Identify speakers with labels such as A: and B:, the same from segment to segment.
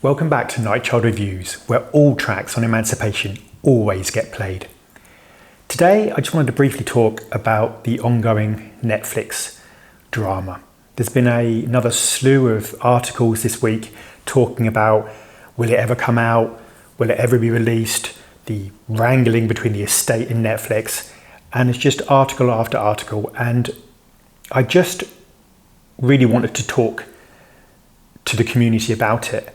A: Welcome back to Nightchild Reviews, where all tracks on emancipation always get played. Today, I just wanted to briefly talk about the ongoing Netflix drama. There's been another slew of articles this week talking about will it ever come out, will it ever be released, the wrangling between the estate and Netflix, and it's just article after article, and I just really wanted to talk to the community about it.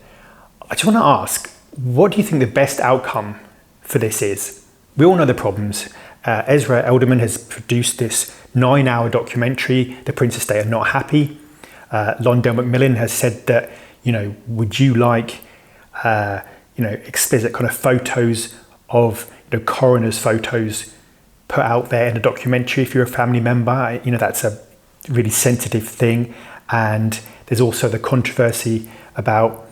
A: I just want to ask, what do you think the best outcome for this is? We all know the problems. Ezra Elderman has produced this 9-hour documentary. The Prince estate are not happy. Londell Macmillan has said that, would you like, explicit kind of photos of, coroner's photos put out there in a documentary if you're a family member? That's a really sensitive thing. And there's also the controversy about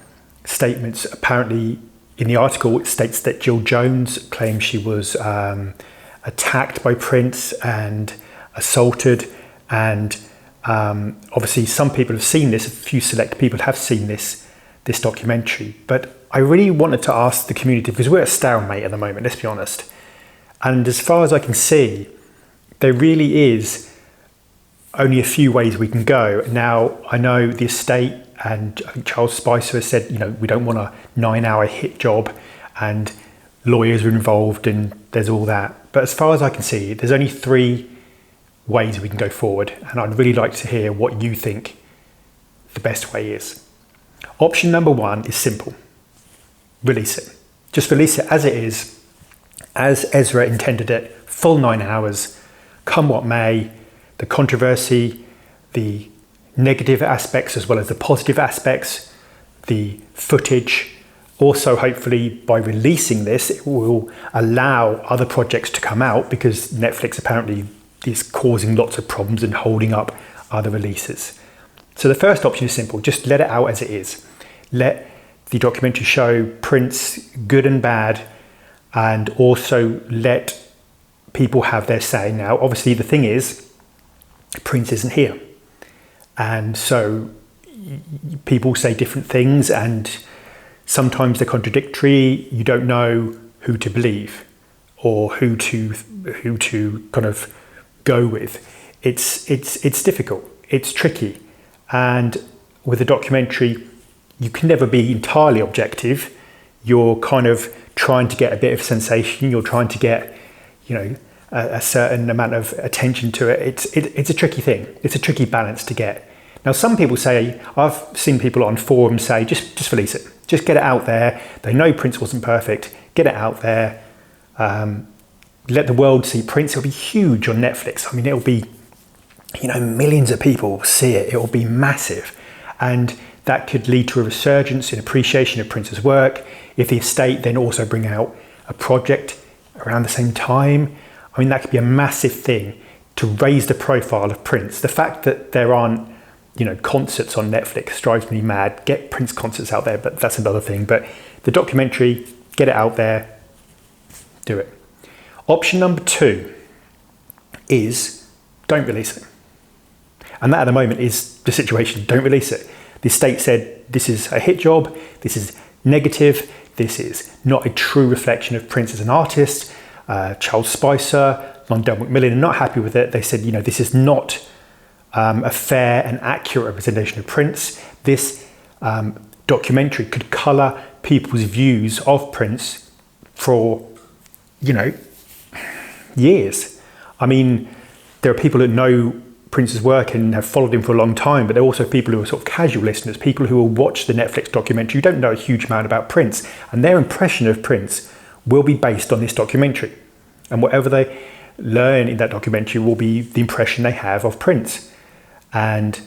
A: statements. Apparently, in the article, it states that Jill Jones claims she was attacked by Prince and assaulted. And obviously, some people have seen this. A few select people have seen this documentary. But I really wanted to ask the community, because we're at a stalemate at the moment, let's be honest. And as far as I can see, there really is only a few ways we can go. Now, I know the estate and I think Charles Spicer has said, we don't want a 9-hour hit job, and lawyers are involved and there's all that. But as far as I can see, there's only 3 ways we can go forward. And I'd really like to hear what you think the best way is. Option number 1 is simple. Release it. Just release it as it is, as Ezra intended it, full 9 hours, come what may. The controversy, the negative aspects as well as the positive aspects, the footage. Also, hopefully, by releasing this, it will allow other projects to come out, because Netflix apparently is causing lots of problems and holding up other releases. So the first option is simple. Just let it out as it is. Let the documentary show Prince good and bad, and also let people have their say. Now, obviously, the thing is, Prince isn't here. And so people say different things, and sometimes they're contradictory. You don't know who to believe or who to kind of go with. It's difficult. It's tricky. And with a documentary, you can never be entirely objective. You're kind of trying to get a bit of sensation. You're trying to get, a certain amount of attention to it. It's a tricky thing. It's a tricky balance to get. Now, some people say, I've seen people on forums say, just release it. Just get it out there. They know Prince wasn't perfect. Get it out there. Let the world see Prince. It'll be huge on Netflix. I mean, it'll be, millions of people see it. It'll be massive. And that could lead to a resurgence in appreciation of Prince's work. If the estate then also bring out a project around the same time, I mean, that could be a massive thing to raise the profile of Prince. The fact that there aren't, concerts on Netflix drives me mad. Get Prince concerts out there, but that's another thing. But the documentary, get it out there, do it. Option number 2 is don't release it. And that at the moment is the situation. Don't release it. The estate said this is a hit job, this is negative, this is not a true reflection of Prince as an artist. Charles Spicer, Londell Macmillan are not happy with it. They said, this is not a fair and accurate representation of Prince. This documentary could colour people's views of Prince for, years. I mean, there are people that know Prince's work and have followed him for a long time, but there are also people who are sort of casual listeners, people who will watch the Netflix documentary who don't know a huge amount about Prince, and their impression of Prince will be based on this documentary. And whatever they learn in that documentary will be the impression they have of Prince. And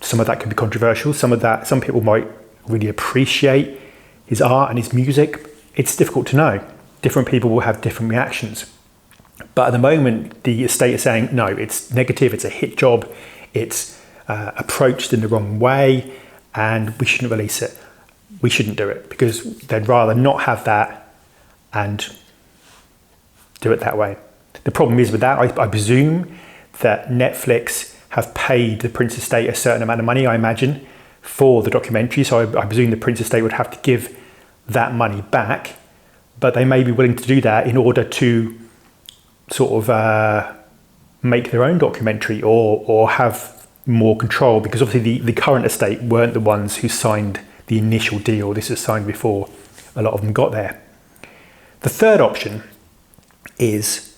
A: some of that could be controversial. Some people might really appreciate his art and his music. It's difficult to know. Different people will have different reactions. But at the moment, the estate is saying, no, it's negative, it's a hit job, it's approached in the wrong way, and we shouldn't release it. We shouldn't do it, because they'd rather not have that and do it that way. The problem is with that, I presume that Netflix have paid the Prince estate a certain amount of money, I imagine, for the documentary. So I presume the Prince estate would have to give that money back, but they may be willing to do that in order to sort of make their own documentary or have more control, because obviously the current estate weren't the ones who signed the initial deal. This was signed before a lot of them got there. The third option is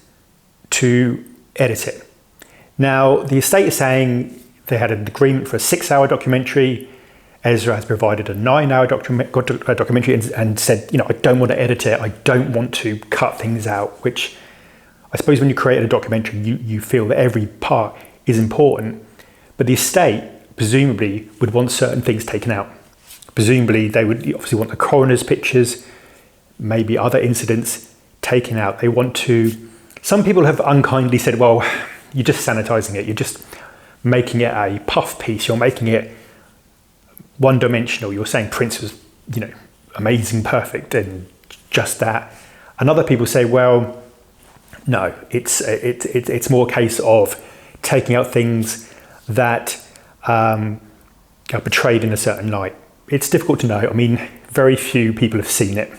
A: to edit it. Now, the estate is saying they had an agreement for a 6-hour documentary. Ezra has provided a 9-hour documentary and said, I don't want to edit it. I don't want to cut things out, which I suppose when you create a documentary, you feel that every part is important. But the estate presumably would want certain things taken out. Presumably they would obviously want the coroner's pictures, maybe other incidents taken out. They want to, some people have unkindly said, well, you're just sanitizing it. You're just making it a puff piece. You're making it one-dimensional. You're saying Prince was, amazing, perfect, and just that. And other people say, well, no, it's more a case of taking out things that are portrayed in a certain light. It's difficult to know. I mean, very few people have seen it.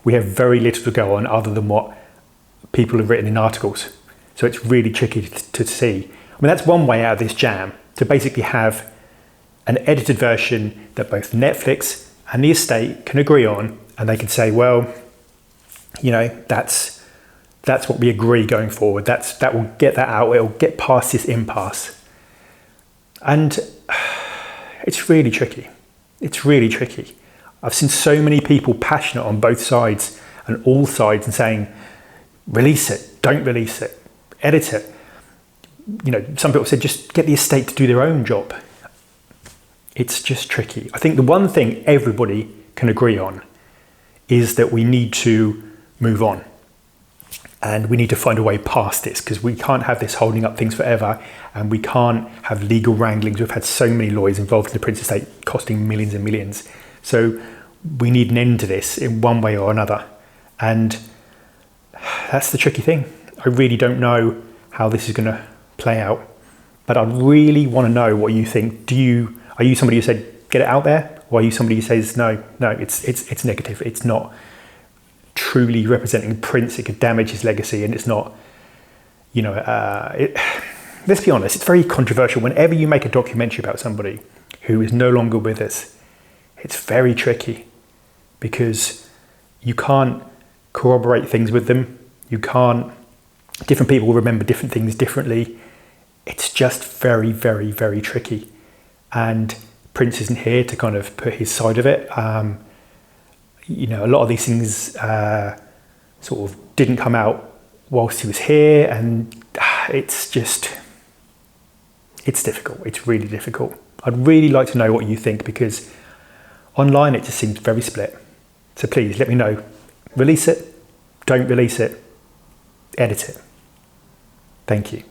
A: We have very little to go on other than what people have written in articles. So it's really tricky to see. I mean, that's one way out of this jam, to basically have an edited version that both Netflix and the estate can agree on, and they can say, well, that's what we agree going forward. That will get that out. It'll get past this impasse. And it's really tricky. It's really tricky. I've seen so many people passionate on both sides and all sides and saying, release it, don't release it, edit it. Some people said just get the estate to do their own job. It's just tricky. I think the one thing everybody can agree on is that we need to move on. And we need to find a way past this, because we can't have this holding up things forever, and we can't have legal wranglings. We've had so many lawyers involved in the Prince estate costing millions and millions. So we need an end to this in one way or another. And that's the tricky thing. I really don't know how this is going to play out, but I really want to know what you think. Are you somebody who said, get it out there? Or are you somebody who says, no, it's negative. It's not truly representing Prince. It could damage his legacy, and it's not, let's be honest, it's very controversial. Whenever you make a documentary about somebody who is no longer with us, it's very tricky, because you can't corroborate things with them. Different people will remember different things differently. It's just very, very, very tricky. And Prince isn't here to kind of put his side of it. A lot of these things sort of didn't come out whilst he was here, and it's difficult. It's really difficult. I'd really like to know what you think, because online it just seems very split. So please let me know. Release it, don't release it, edit it. Thank you.